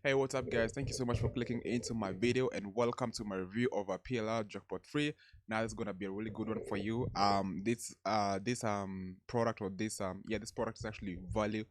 Hey, what's up, guys? Thank you so much for clicking into my video and welcome to my review of a PLR Jackpot 3. Now, it's gonna be a really good one for you. This product or this product is actually value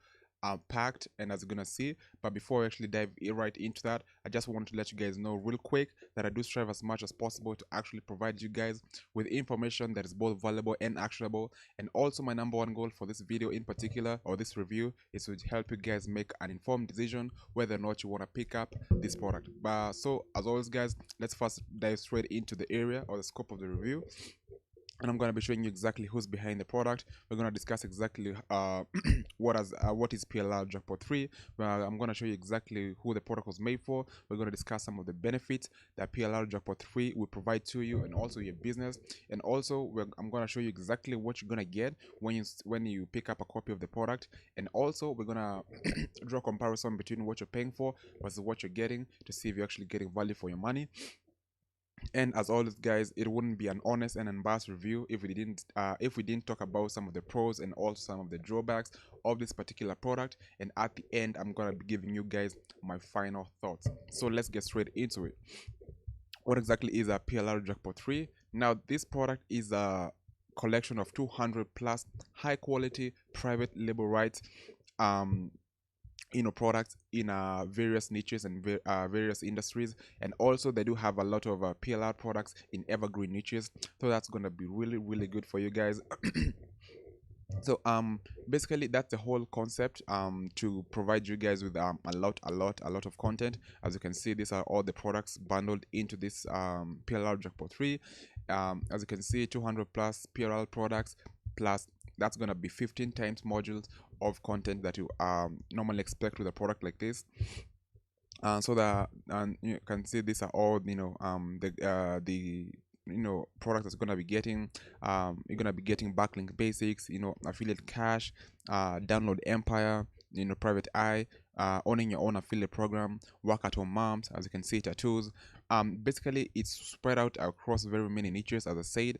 packed, and as you're gonna see. But before I actually dive right into that, I just want to let you guys know real quick that I do strive as much as possible to actually provide you guys with information that is both valuable and actionable. And also, my number one goal for this video in particular, or this review, is to help you guys make an informed decision whether or not you want to pick up this product. But so, as always, guys, let's first dive straight into the area or the scope of the review, and I'm going to be showing you exactly who's behind the product. We're going to discuss exactly what is PLR Jackpot 3. I'm going to show you exactly who the product was made for. We're going to discuss some of the benefits that PLR Jackpot 3 will provide to you and also your business. And also, I'm going to show you exactly what you're going to get when you pick up a copy of the product. And also, we're going to draw a comparison between what you're paying for versus what you're getting to see if you're actually getting value for your money. And as always, guys, it wouldn't be an honest and unbiased review if we didn't talk about some of the pros and also some of the drawbacks of this particular product. And at the end, I'm gonna be giving you guys my final thoughts. So let's get straight into it. What exactly is a PLR Jackpot 3? Now, this product is a collection of 200 plus high quality private label rights um products in various niches and various industries. And also they do have a lot of PLR products in evergreen niches, so that's going to be really good for you guys. So basically that's the whole concept, to provide you guys with a lot of content. As you can see, these are all the products bundled into this PLR Jackpot 3. As you can see, 200 plus PLR products, plus that's gonna be 15 times modules of content that you normally expect with a product like this. So that, and you can see these are all the product that's gonna be getting. You're gonna be getting backlink basics, affiliate cash, download empire, private eye, owning your own affiliate program, work at home moms, as you can see, tattoos. Basically it's spread out across very many niches, as I said.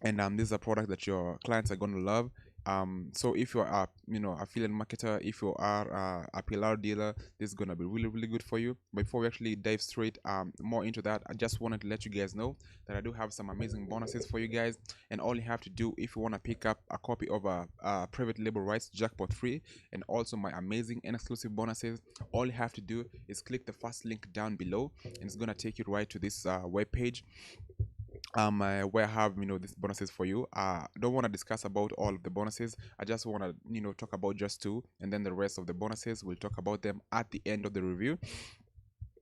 And this is a product that your clients are going to love. So if you're a affiliate marketer, if you are a PLR dealer, this is going to be really good for you. Before we actually dive straight more into that, I just wanted to let you guys know that I do have some amazing bonuses for you guys. And all you have to do, if you want to pick up a copy of a private label rights Jackpot 3 and also my amazing and exclusive bonuses, all you have to do is click the first link down below, and it's going to take you right to this web page, where I have these bonuses for you. Don't want to discuss about all of the bonuses. I just want to talk about just two, and then the rest of the bonuses we'll talk about them at the end of the review.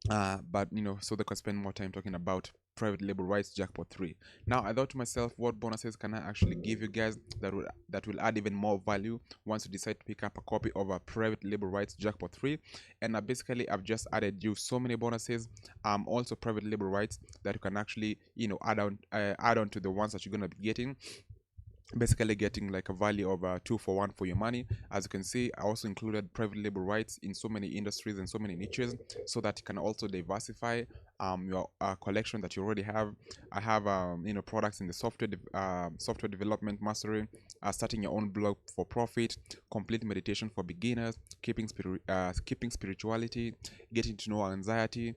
But so they can spend more time talking about private label rights Jackpot 3. Now I thought to myself, what bonuses can I actually give you guys that will add even more value once you decide to pick up a copy of a private label rights Jackpot 3. And basically I've just added you so many bonuses, also private label rights, that you can actually add on to the ones that you're gonna be getting, basically getting like a value of 2 for 1 for your money. As you can see, I also included private label rights in so many industries and so many niches, so that you can also diversify your collection that you already have. I have products in the software development mastery, starting your own blog for profit, complete meditation for beginners, keeping spirituality, getting to know anxiety,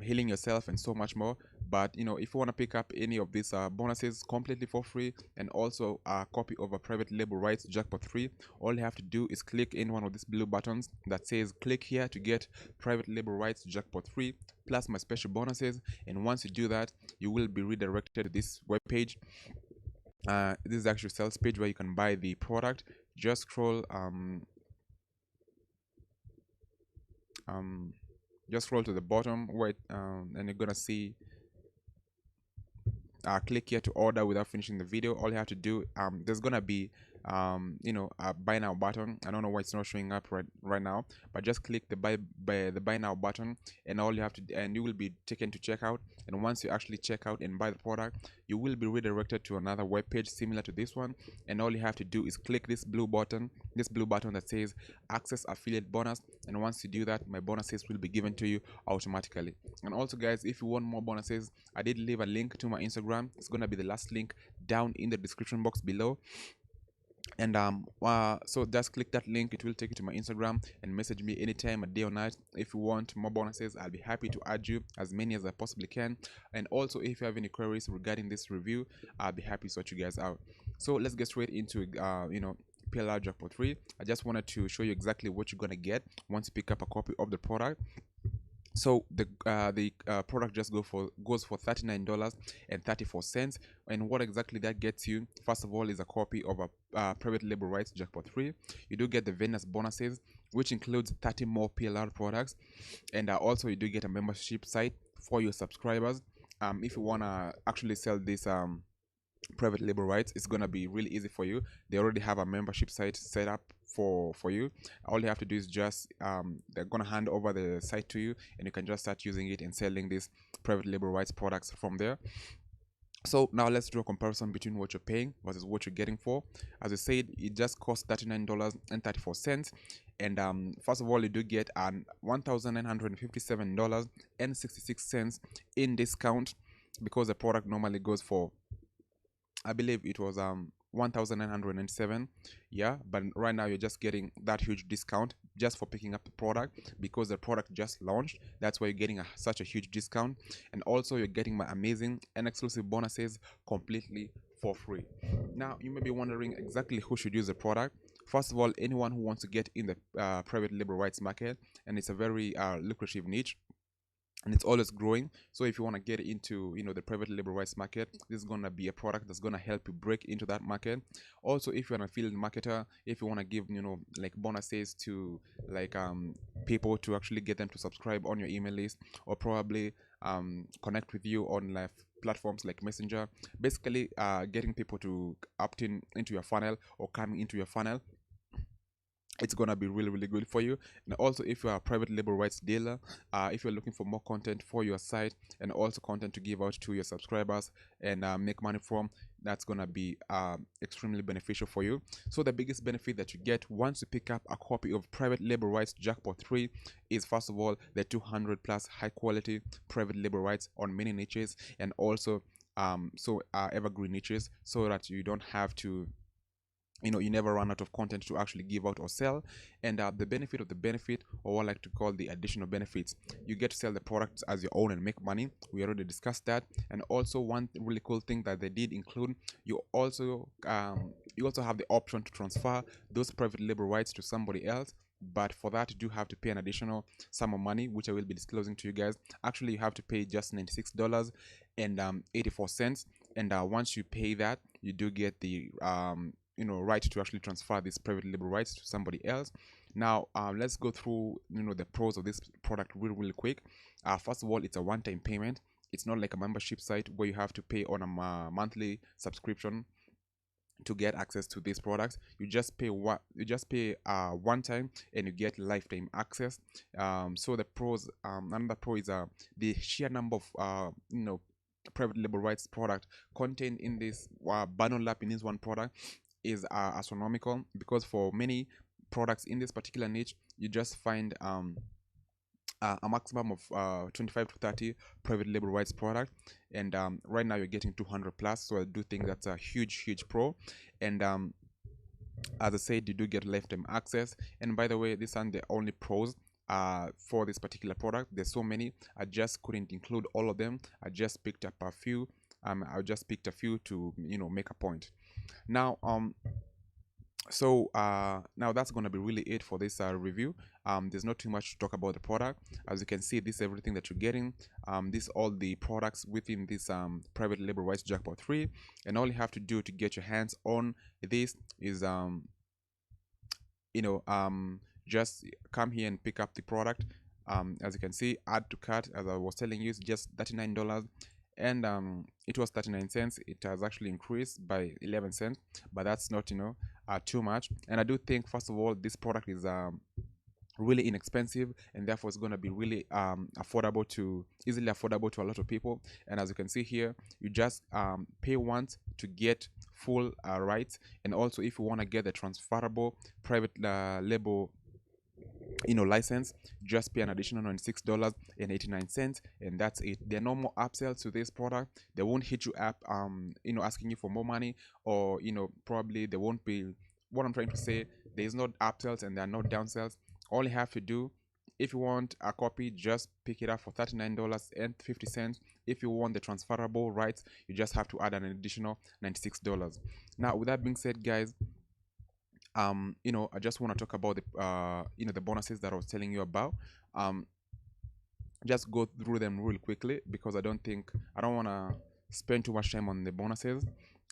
healing yourself, and so much more. But if you want to pick up any of these bonuses completely for free, and also a copy of a private label rights Jackpot 3, all you have to do is click in one of these blue buttons that says click here to get private label rights Jackpot 3 plus my special bonuses. And once you do that, you will be redirected to this web page. This is actually sales page where you can buy the product. Just scroll just scroll to the bottom where and you're gonna see click here to order without finishing the video. All you have to do, there's gonna be a buy now button. I don't know why it's not showing up right now, but just click the buy now button, and all you have to, and you will be taken to checkout. And once you actually check out and buy the product, you will be redirected to another web page similar to this one. And all you have to do is click this blue button that says access affiliate bonus. And once you do that, my bonuses will be given to you automatically. And also, guys, if you want more bonuses, I did leave a link to my Instagram. It's gonna be the last link down in the description box below. And so just click that link, it will take you to my Instagram, and message me anytime, a day or night. If you want more bonuses, I'll be happy to add you as many as I possibly can. And also, if you have any queries regarding this review, I'll be happy to sort you guys out. So let's get straight into PLR Jackpot 3. I just wanted to show you exactly what you're gonna get once you pick up a copy of the product. So the product just goes for $39.34. And what exactly that gets you, first of all, is a copy of a private label rights Jackpot 3. You do get the Venus bonuses, which includes 30 more PLR products. And also you do get a membership site for your subscribers. If you want to actually sell this private label rights, it's gonna be really easy for you. They already have a membership site set up for you. All you have to do is just they're gonna hand over the site to you, and you can just start using it and selling these private label rights products from there. So now let's do a comparison between what you're paying versus what you're getting for. As I said, it just costs $39.34. And first of all, you do get an $1,957.66 in discount, because the product normally goes for, I believe it was 1,907. Yeah, but right now you're just getting that huge discount just for picking up the product, because the product just launched. That's why you're getting such a huge discount. And also you're getting my amazing and exclusive bonuses completely for free. Now you may be wondering exactly who should use the product. First of all, anyone who wants to get in the private label rights market, and it's a very lucrative niche, and it's always growing. So if you want to get into the private label rights market, this is going to be a product that's going to help you break into that market. Also, if you're an affiliate marketer, if you want to give like bonuses to like people to actually get them to subscribe on your email list, or probably connect with you on live platforms like Messenger, basically getting people to opt in into your funnel or coming into your funnel, it's gonna be really really good for you. And also, if you are a private label rights dealer, if you're looking for more content for your site, and also content to give out to your subscribers and make money from, that's gonna be extremely beneficial for you. So the biggest benefit that you get once you pick up a copy of private label rights Jackpot 3 is, first of all, the 200 plus high quality private label rights on many niches, and also evergreen niches, so that you don't have to, you never run out of content to actually give out or sell. And the benefit of the benefit, or what I like to call the additional benefits, you get to sell the products as your own and make money. We already discussed that. And also, one really cool thing that they did include, you also have the option to transfer those private label rights to somebody else. But for that, you do have to pay an additional sum of money, which I will be disclosing to you guys. Actually, you have to pay just $96.84. And once you pay that, you do get the right to actually transfer these private label rights to somebody else. Now let's go through the pros of this product really quick. First of all, it's a one-time payment. It's not like a membership site where you have to pay on a monthly subscription to get access to these products. You just pay one time, and you get lifetime access. So the pros, another pro is the sheer number of private label rights product contained in this bundle up in this one product is astronomical, because for many products in this particular niche, you just find a maximum of 25 to 30 private label rights product. And right now you're getting 200 plus, so I do think that's a huge pro. And as I said, you do get lifetime access. And by the way, these aren't the only pros for this particular product. There's so many, I just couldn't include all of them. I just picked up a few. I just picked a few to make a point. Now now that's going to be really it for this review. There's not too much to talk about the product. As you can see, this is everything that you're getting. This all the products within this private label rights Jackpot 3, and all you have to do to get your hands on this is just come here and pick up the product. As you can see, add to cart, as I was telling you, is just $39. And it was 39 cents. It has actually increased by 11 cents, but that's not too much. And I do think, first of all, this product is really inexpensive, and therefore it's going to be really easily affordable to a lot of people. And as you can see here, you just pay once to get full rights. And also, if you want to get the transferable private label license, just pay an additional $96.89, and that's it. There are no more upsells to this product. They won't hit you up asking you for more money, or probably they won't be what I'm trying to say, there is no upsells and there are no downsells. All you have to do, if you want a copy, just pick it up for $39.50. If you want the transferable rights, you just have to add an additional $96. Now, with that being said, guys, I just want to talk about the bonuses that I was telling you about. Um, just go through them real quickly because I don't want to spend too much time on the bonuses.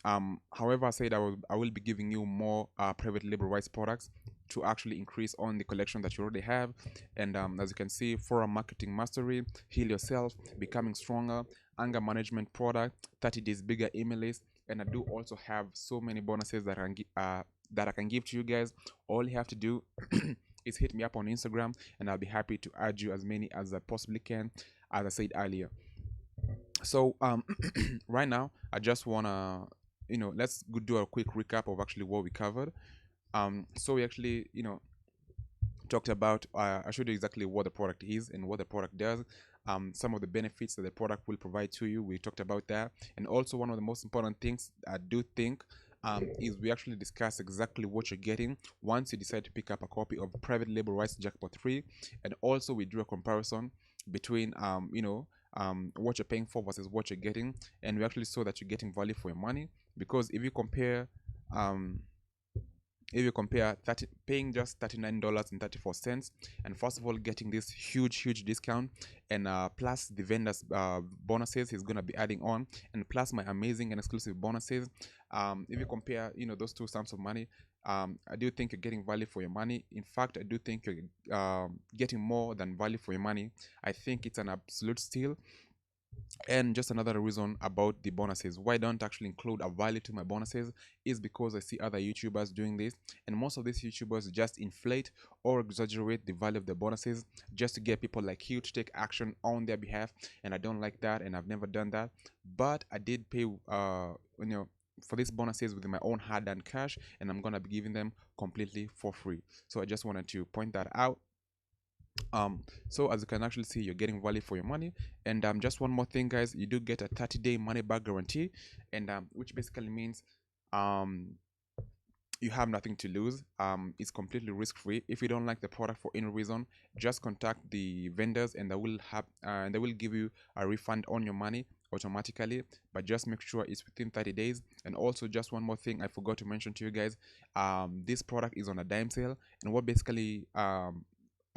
However, I said I will be giving you more private label rights products to actually increase on the collection that you already have. And as you can see, forum marketing mastery, heal yourself, becoming stronger, anger management product, 30 days bigger email list, and I do also have so many bonuses that I can give to you guys. All you have to do is hit me up on Instagram, and I'll be happy to add you as many as I possibly can, as I said earlier. So right now, I just wanna let's do a quick recap of actually what we covered. So we actually talked about, I showed you exactly what the product is and what the product does, some of the benefits that the product will provide to you. We talked about that, and also one of the most important things I do think is we actually discuss exactly what you're getting once you decide to pick up a copy of Private Label Rights Jackpot 3, and also we drew a comparison between what you're paying for versus what you're getting, and we actually saw that you're getting value for your money, because um, if you compare paying just $39.34, and first of all getting this huge discount, and plus the vendors bonuses he's going to be adding on, and plus my amazing and exclusive bonuses, if you compare those two sums of money, I do think you're getting value for your money. In fact, I do think you're getting more than value for your money. I think it's an absolute steal. And just another reason about the bonuses, why I don't actually include a value to my bonuses, is because I see other YouTubers doing this, and most of these YouTubers just inflate or exaggerate the value of the bonuses just to get people like you to take action on their behalf, and I don't like that, and I've never done that. But I did pay for these bonuses with my own hard-earned cash, and I'm gonna be giving them completely for free. So I just wanted to point that out. So as you can actually see, you're getting value for your money. And just one more thing, guys, you do get a 30-day money back guarantee, and which basically means you have nothing to lose. It's completely risk-free. If you don't like the product for any reason, just contact the vendors, and they will give you a refund on your money automatically. But just make sure it's within 30 days. And also, just one more thing I forgot to mention to you guys, this product is on a dime sale, and what basically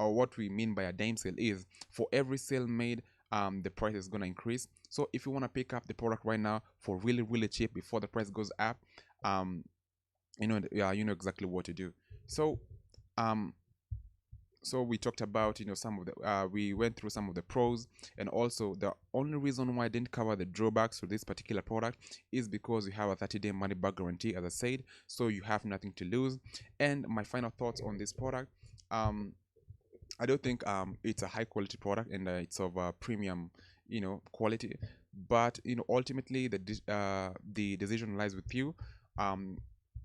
or what we mean by a dime sale is, for every sale made, the price is going to increase. So if you want to pick up the product right now for really cheap before the price goes up, you know exactly what to do. So so we talked about some of the we went through some of the pros, and also the only reason why I didn't cover the drawbacks for this particular product is because you have a 30-day money back guarantee, as I said, so you have nothing to lose. And my final thoughts on this product, I don't think it's a high quality product, and it's of premium quality, but ultimately the decision lies with you.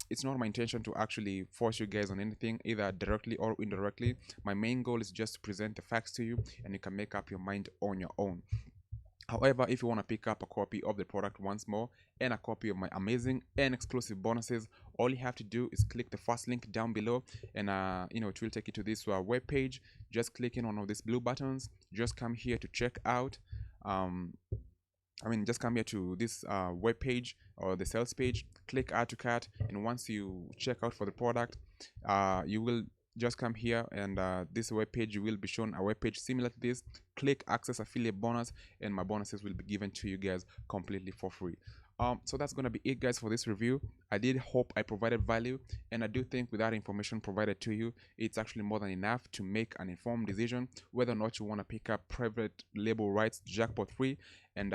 It's not my intention to actually force you guys on anything, either directly or indirectly. My main goal is just to present the facts to you, and you can make up your mind on your own. However, if you want to pick up a copy of the product once more, and a copy of my amazing and exclusive bonuses, all you have to do is click the first link down below, and it will take you to this web page. Just click in on all these blue buttons. Just come here to check out. Just come here to this web page or the sales page, click add to cart, and once you check out for the product, you will just come here, and this web page, you will be shown a web page similar to this. Click access affiliate bonus, and my bonuses will be given to you guys completely for free. So that's gonna be it, guys, for this review. I did hope I provided value, and I do think with that information provided to you, it's actually more than enough to make an informed decision whether or not you want to pick up Private Label Rights Jackpot 3. And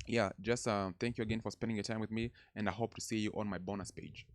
yeah, just thank you again for spending your time with me, and I hope to see you on my bonus page.